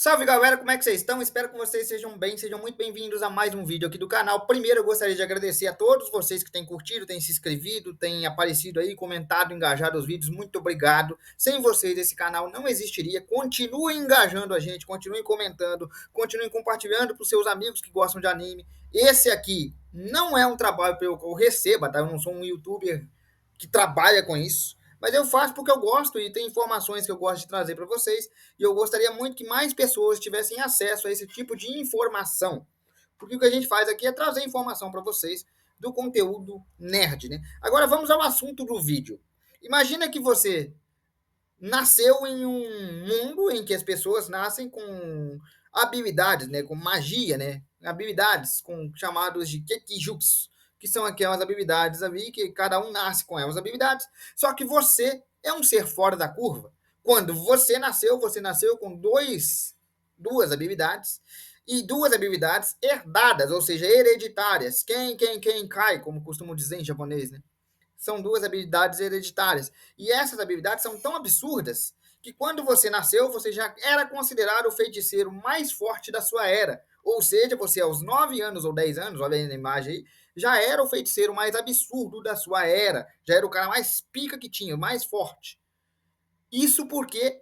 Salve galera, como é que vocês estão? Espero que vocês sejam bem, sejam muito bem-vindos a mais um vídeo aqui do canal. Primeiro eu gostaria de agradecer a todos vocês que têm curtido, têm se inscrevido, têm aparecido aí, comentado, engajado os vídeos, muito obrigado. Sem vocês esse canal não existiria. Continuem engajando a gente, continuem comentando, continuem compartilhando para os seus amigos que gostam de anime. Esse aqui não é um trabalho que eu receba, tá? Eu não sou um youtuber que trabalha com isso. Mas eu faço porque eu gosto e tem informações que eu gosto de trazer para vocês. E eu gostaria muito que mais pessoas tivessem acesso a esse tipo de informação. Porque o que a gente faz aqui é trazer informação para vocês do conteúdo nerd, né? Agora vamos ao assunto do vídeo. Imagina que você nasceu em um mundo em que as pessoas nascem com habilidades, né, com magia, né, habilidades com chamados de Gekijutsu, que são aquelas habilidades ali que cada um nasce com elas habilidades, só que você é um ser fora da curva. Quando você nasceu com duas habilidades e duas habilidades herdadas, ou seja, hereditárias. Quem cai, como costumam dizer em japonês, né? São duas habilidades hereditárias. E essas habilidades são tão absurdas que quando você nasceu, você já era considerado o feiticeiro mais forte da sua era. Ou seja, você aos 9 anos ou 10 anos, olha aí na imagem aí, já era o feiticeiro mais absurdo da sua era. Já era o cara mais pica que tinha, mais forte. Isso porque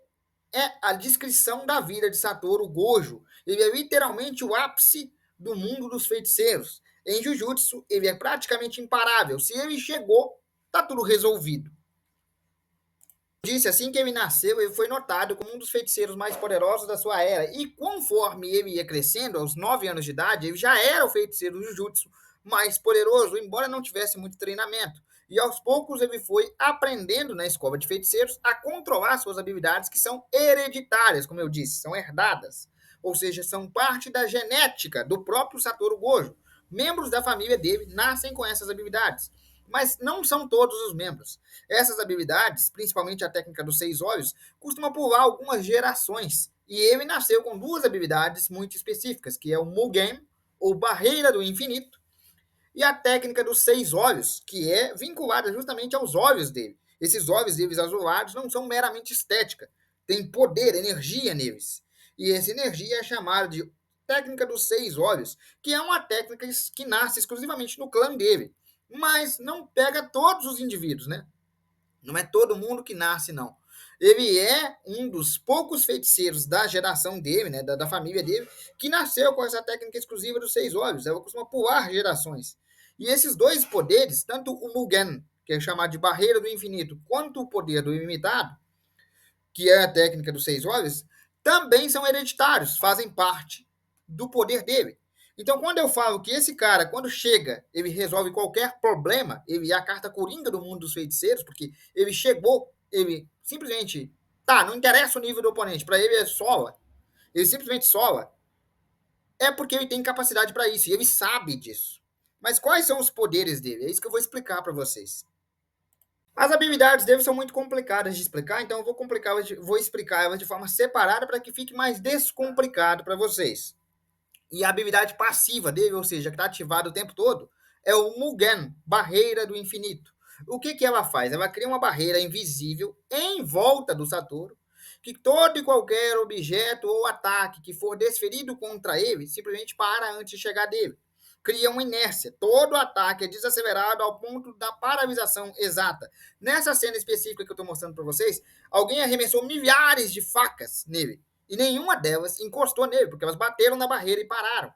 é a descrição da vida de Satoru Gojo. Ele é literalmente o ápice do mundo dos feiticeiros. Em Jujutsu, ele é praticamente imparável. Se ele chegou, tá tudo resolvido. Disse assim que ele nasceu, ele foi notado como um dos feiticeiros mais poderosos da sua era. E conforme ele ia crescendo, aos 9 anos de idade, ele já era o feiticeiro do Jujutsu mais poderoso, embora não tivesse muito treinamento. E aos poucos ele foi aprendendo na escola de feiticeiros a controlar suas habilidades que são hereditárias, como eu disse, são herdadas. Ou seja, são parte da genética do próprio Satoru Gojo. Membros da família dele nascem com essas habilidades. Mas não são todos os membros. Essas habilidades, principalmente a técnica dos 6 olhos, costuma pular algumas gerações. E ele nasceu com duas habilidades muito específicas, que é o Mugen, ou Barreira do Infinito, e a técnica dos 6 olhos, que é vinculada justamente aos olhos dele. Esses olhos deles azulados não são meramente estética, tem poder, energia neles. E essa energia é chamada de técnica dos 6 olhos, que é uma técnica que nasce exclusivamente no clã dele. Mas não pega todos os indivíduos, né? Não é todo mundo que nasce, não. Ele é um dos poucos feiticeiros da geração dele, né, da família dele, que nasceu com essa técnica exclusiva dos 6 olhos. Ela costuma pular gerações. E esses dois poderes, tanto o Mugen, que é chamado de Barreira do Infinito, quanto o poder do Ilimitado, que é a técnica dos 6 olhos, também são hereditários, fazem parte do poder dele. Então, quando eu falo que esse cara, quando chega, ele resolve qualquer problema, ele é a carta coringa do mundo dos feiticeiros, porque ele chegou, ele simplesmente, tá, não interessa o nível do oponente, para ele é sola, ele simplesmente sola, é porque ele tem capacidade para isso, e ele sabe disso. Mas quais são os poderes dele? É isso que eu vou explicar para vocês. As habilidades dele são muito complicadas de explicar, então eu vou explicar elas de forma separada para que fique mais descomplicado para vocês. E a habilidade passiva dele, ou seja, que está ativada o tempo todo, é o Mugen, Barreira do Infinito. O que ela faz? Ela cria uma barreira invisível em volta do Satoru, que todo e qualquer objeto ou ataque que for desferido contra ele simplesmente para antes de chegar dele. Cria uma inércia. Todo ataque é desacelerado ao ponto da paralisação exata. Nessa cena específica que eu estou mostrando para vocês, alguém arremessou milhares de facas nele. E nenhuma delas encostou nele, porque elas bateram na barreira e pararam.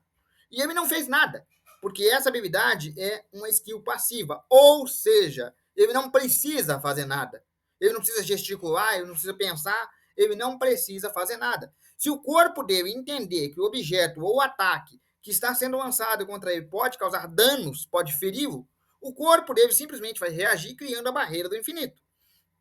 E ele não fez nada, porque essa habilidade é uma skill passiva. Ou seja, ele não precisa fazer nada. Ele não precisa gesticular, ele não precisa pensar, ele não precisa fazer nada. Se o corpo dele entender que o objeto ou o ataque que está sendo lançado contra ele pode causar danos, pode feri-lo, o corpo dele simplesmente vai reagir criando a barreira do infinito,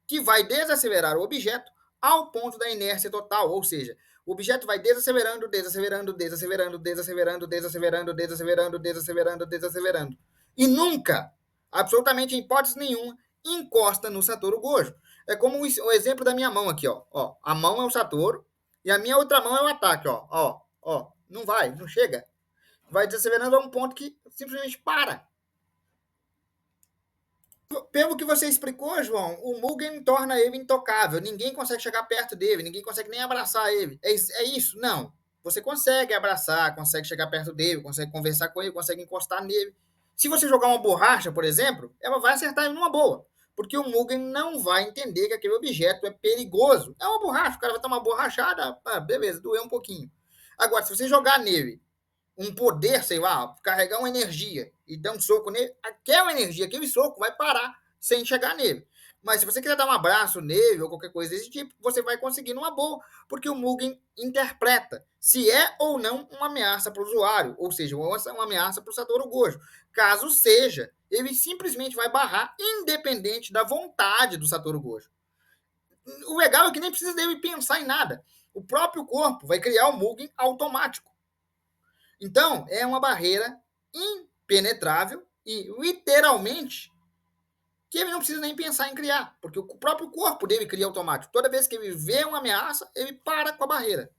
que vai desacelerar o objeto ao ponto da inércia total, ou seja, o objeto vai desacelerando, desacelerando, desacelerando, desacelerando, desacelerando, desacelerando, desacelerando, desacelerando. E nunca, absolutamente em hipótese nenhuma, encosta no Satoru Gojo. É como o exemplo da minha mão aqui, ó. A mão é o Satoru e a minha outra mão é o ataque, ó. Não vai, não chega. Vai desacelerando a um ponto que simplesmente para. Pelo que você explicou, João, o Mugen torna ele intocável. Ninguém consegue chegar perto dele, ninguém consegue nem abraçar ele. É isso? Não. você consegue abraçar, consegue chegar perto dele, consegue conversar com ele, consegue encostar nele. Se você jogar uma borracha, por exemplo, ela vai acertar ele numa boa, porque o Mugen não vai entender que aquele objeto é perigoso. É uma borracha, o cara vai tomar uma borrachada, beleza, doeu um pouquinho. Agora, se você jogar nele um poder, sei lá, carregar uma energia e dar um soco nele, aquela energia, aquele soco vai parar sem chegar nele. Mas se você quiser dar um abraço nele ou qualquer coisa desse tipo, você vai conseguir numa boa, porque o Mugen interpreta se é ou não uma ameaça para o usuário, ou seja, uma ameaça para o Satoru Gojo. Caso seja, ele simplesmente vai barrar, independente da vontade do Satoru Gojo. O legal é que nem precisa dele pensar em nada. O próprio corpo vai criar o Mugen automático. Então, é uma barreira impenetrável e, literalmente, que ele não precisa nem pensar em criar, porque o próprio corpo dele cria automático. Toda vez que ele vê uma ameaça, ele para com a barreira.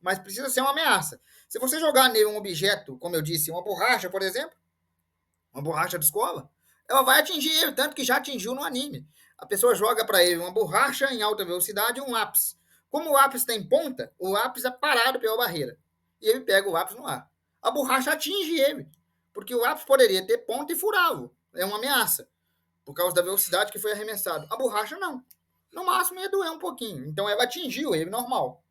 Mas precisa ser uma ameaça. Se você jogar nele um objeto, como eu disse, uma borracha, por exemplo, uma borracha de escola, ela vai atingir ele, tanto que já atingiu no anime. A pessoa joga para ele uma borracha em alta velocidade e um lápis. Como o lápis tem ponta, o lápis é parado pela barreira. E ele pega o lápis no ar. A borracha atinge ele, porque o lápis poderia ter ponta e furá-lo. É uma ameaça, por causa da velocidade que foi arremessado. A borracha não. No máximo ia doer um pouquinho. Então ela atingiu ele normal.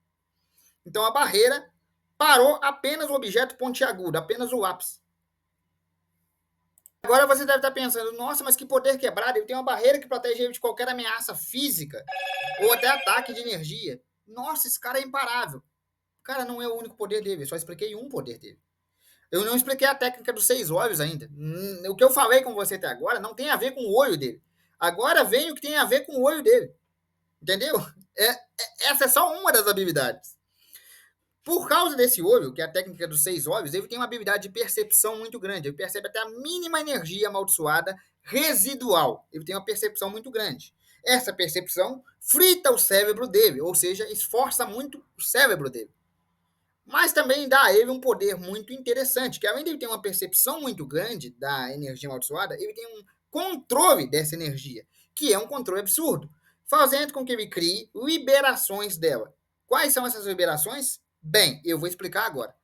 Então a barreira parou apenas o objeto pontiagudo, apenas o lápis. Agora você deve estar pensando, nossa, mas que poder quebrado, ele tem uma barreira que protege ele de qualquer ameaça física ou até ataque de energia. Nossa, esse cara é imparável. Cara, não é o único poder dele, eu só expliquei um poder dele. Eu não expliquei a técnica dos 6 olhos ainda. O que eu falei com você até agora não tem a ver com o olho dele. Agora vem o que tem a ver com o olho dele. Entendeu? Essa é só uma das habilidades. Por causa desse olho, que é a técnica dos 6 olhos, ele tem uma habilidade de percepção muito grande. Ele percebe até a mínima energia amaldiçoada residual. Ele tem uma percepção muito grande. Essa percepção frita o cérebro dele, ou seja, esforça muito o cérebro dele. Mas também dá a ele um poder muito interessante, que além de ele ter uma percepção muito grande da energia amaldiçoada, ele tem um controle dessa energia, que é um controle absurdo, fazendo com que ele crie liberações dela. Quais são essas liberações? Bem, eu vou explicar agora.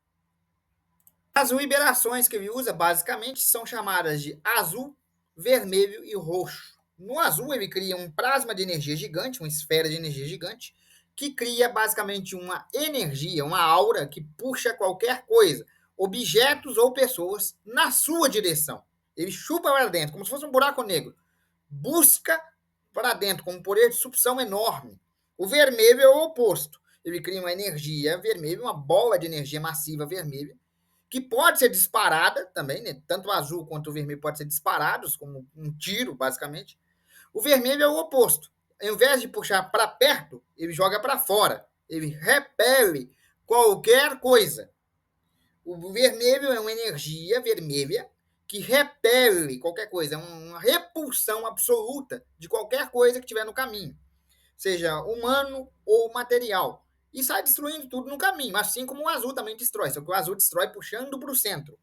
As liberações que ele usa, basicamente, são chamadas de azul, vermelho e roxo. No azul, ele cria um plasma de energia gigante, uma esfera de energia gigante, que cria basicamente uma energia, uma aura que puxa qualquer coisa, objetos ou pessoas, na sua direção. Ele chupa para dentro, como se fosse um buraco negro. Busca para dentro, com um poder de sucção enorme. O vermelho é o oposto. Ele cria uma energia vermelha, uma bola de energia massiva vermelha, que pode ser disparada também, né? Tanto o azul quanto o vermelho podem ser disparados, como um tiro, basicamente. O vermelho é o oposto. Ao invés de puxar para perto, ele joga para fora. Ele repele qualquer coisa. O vermelho é uma energia vermelha que repele qualquer coisa, é uma repulsão absoluta de qualquer coisa que tiver no caminho, seja humano ou material, e sai destruindo tudo no caminho, assim como o azul também destrói, só que o azul destrói puxando para o centro,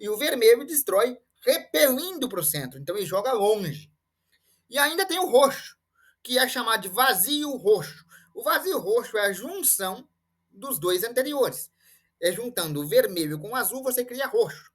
e o vermelho destrói repelindo para o centro, então ele joga longe. E ainda tem o roxo, que é chamado de vazio roxo. O vazio roxo é a junção dos dois anteriores. É juntando o vermelho com o azul, você cria roxo.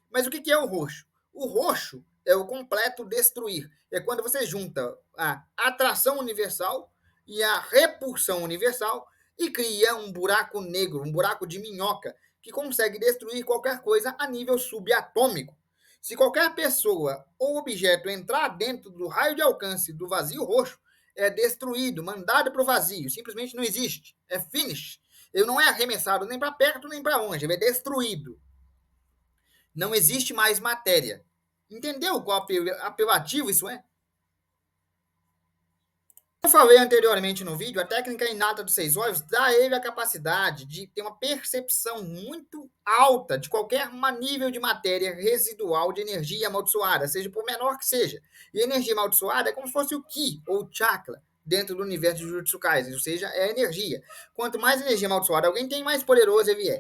Mas o que é o roxo? O roxo é o completo destruir. É quando você junta a atração universal e a repulsão universal e cria um buraco negro, um buraco de minhoca, que consegue destruir qualquer coisa a nível subatômico. Se qualquer pessoa ou objeto entrar dentro do raio de alcance do vazio roxo, é destruído, mandado para o vazio. Simplesmente não existe. É finish. Ele não é arremessado nem para perto nem para longe. Ele é destruído. Não existe mais matéria. Entendeu qual apelativo isso é? Eu falei anteriormente no vídeo, a técnica inata dos 6 olhos dá a ele a capacidade de ter uma percepção muito alta de qualquer nível de matéria residual de energia amaldiçoada, seja por menor que seja. E energia amaldiçoada é como se fosse o Ki, ou Chakra, dentro do universo de Jujutsu Kaisen, ou seja, é energia. Quanto mais energia amaldiçoada alguém tem, mais poderoso ele é.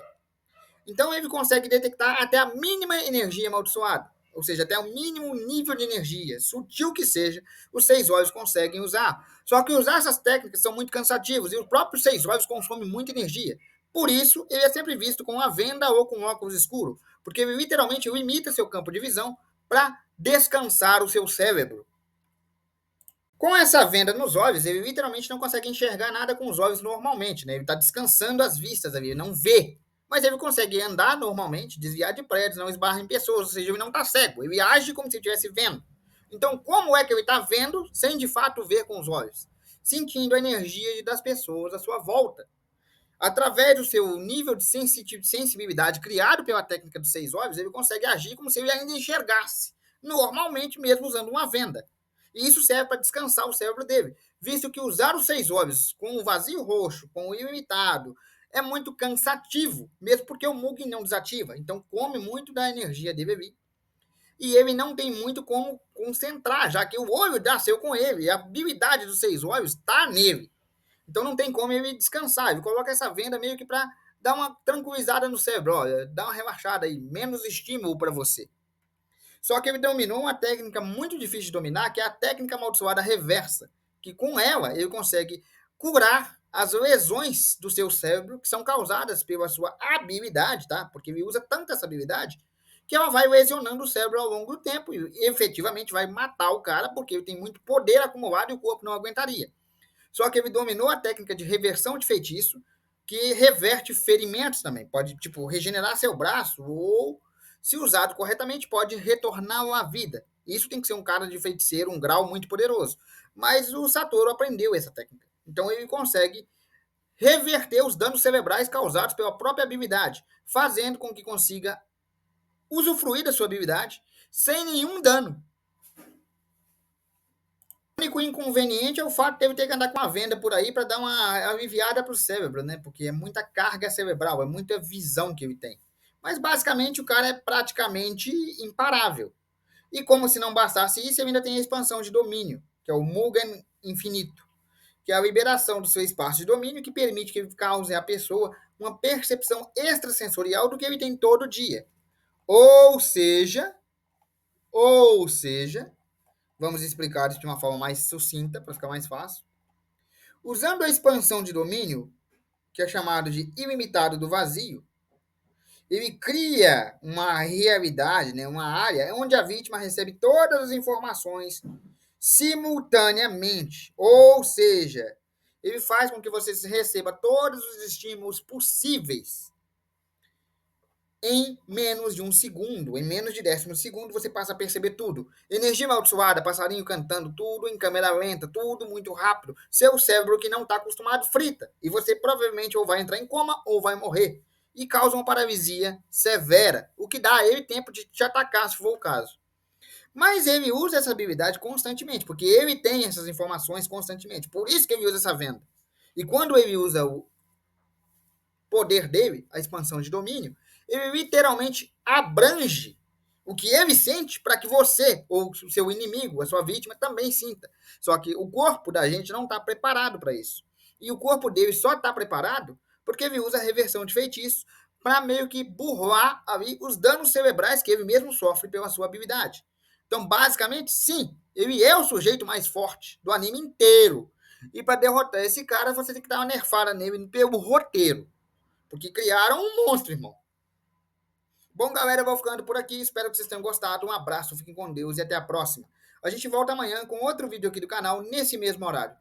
Então ele consegue detectar até a mínima energia amaldiçoada, ou seja, até o mínimo nível de energia, sutil que seja, os 6 olhos conseguem usar. Só que usar essas técnicas são muito cansativos e os próprios 6 olhos consomem muita energia. Por isso, ele é sempre visto com a venda ou com óculos escuro, porque ele literalmente limita seu campo de visão para descansar o seu cérebro. Com essa venda nos olhos, ele literalmente não consegue enxergar nada com os olhos normalmente, né? Ele está descansando as vistas ali, ele não vê. Mas ele consegue andar normalmente, desviar de prédios, não esbarra em pessoas, ou seja, ele não está cego, ele age como se estivesse vendo. Então, como é que ele está vendo sem de fato ver com os olhos? Sentindo a energia das pessoas à sua volta. Através do seu nível de sensibilidade criado pela técnica dos 6 olhos, ele consegue agir como se ele ainda enxergasse, normalmente mesmo usando uma venda. E isso serve para descansar o cérebro dele, visto que usar os 6 olhos com o vazio roxo, com o ilimitado, é muito cansativo, mesmo porque o Mugen não desativa, então come muito da energia dele ali. E ele não tem muito como concentrar, já que o olho nasceu com ele, e a habilidade dos 6 olhos está nele. Então não tem como ele descansar. Ele coloca essa venda meio que para dar uma tranquilizada no cérebro, olha, dar uma relaxada aí, menos estímulo para você. Só que ele dominou uma técnica muito difícil de dominar, que é a técnica amaldiçoada reversa, que com ela ele consegue curar as lesões do seu cérebro que são causadas pela sua habilidade, tá? Porque ele usa tanto essa habilidade que ela vai lesionando o cérebro ao longo do tempo e efetivamente vai matar o cara, porque ele tem muito poder acumulado e o corpo não aguentaria. Só que ele dominou a técnica de reversão de feitiço, que reverte ferimentos também. Pode, tipo, regenerar seu braço ou, se usado corretamente, pode retorná-lo à vida. Isso tem que ser um cara de feiticeiro, um grau muito poderoso. Mas o Satoru aprendeu essa técnica. Então ele consegue reverter os danos cerebrais causados pela própria habilidade, fazendo com que consiga usufruir da sua habilidade sem nenhum dano. O único inconveniente é o fato de ele ter que andar com a venda por aí para dar uma aliviada para o cérebro, né? Porque é muita carga cerebral, é muita visão que ele tem. Mas basicamente o cara é praticamente imparável. E como se não bastasse isso, ele ainda tem a expansão de domínio, que é o Mugen Infinito, que é a liberação do seu espaço de domínio que permite que ele cause à pessoa uma percepção extrasensorial do que ele tem todo dia. Ou seja, ou seja, vamos explicar isso de uma forma mais sucinta, para ficar mais fácil. Usando a expansão de domínio, que é chamado de ilimitado do vazio, ele cria uma realidade, né, uma área onde a vítima recebe todas as informações simultaneamente. Ou seja, ele faz com que você receba todos os estímulos possíveis em menos de um segundo, em menos de 10 segundo, você passa a perceber tudo. Energia amaldiçoada, passarinho cantando, tudo em câmera lenta, tudo muito rápido. Seu cérebro que não está acostumado frita. E você provavelmente ou vai entrar em coma ou vai morrer. E causa uma paralisia severa, o que dá a ele tempo de te atacar, se for o caso. Mas ele usa essa habilidade constantemente, porque ele tem essas informações constantemente. Por isso que ele usa essa venda. E quando ele usa o poder dele, a expansão de domínio, ele literalmente abrange o que ele sente para que você, ou o seu inimigo, a sua vítima, também sinta. Só que o corpo da gente não está preparado para isso. E o corpo dele só está preparado porque ele usa a reversão de feitiços para meio que burlar ali os danos cerebrais que ele mesmo sofre pela sua habilidade. Então, basicamente, sim, ele é o sujeito mais forte do anime inteiro. E para derrotar esse cara, você tem que dar uma nerfada nele pelo roteiro. Porque criaram um monstro, irmão. Bom, galera, eu vou ficando por aqui. Espero que vocês tenham gostado. Um abraço, fiquem com Deus e até a próxima. A gente volta amanhã com outro vídeo aqui do canal, nesse mesmo horário.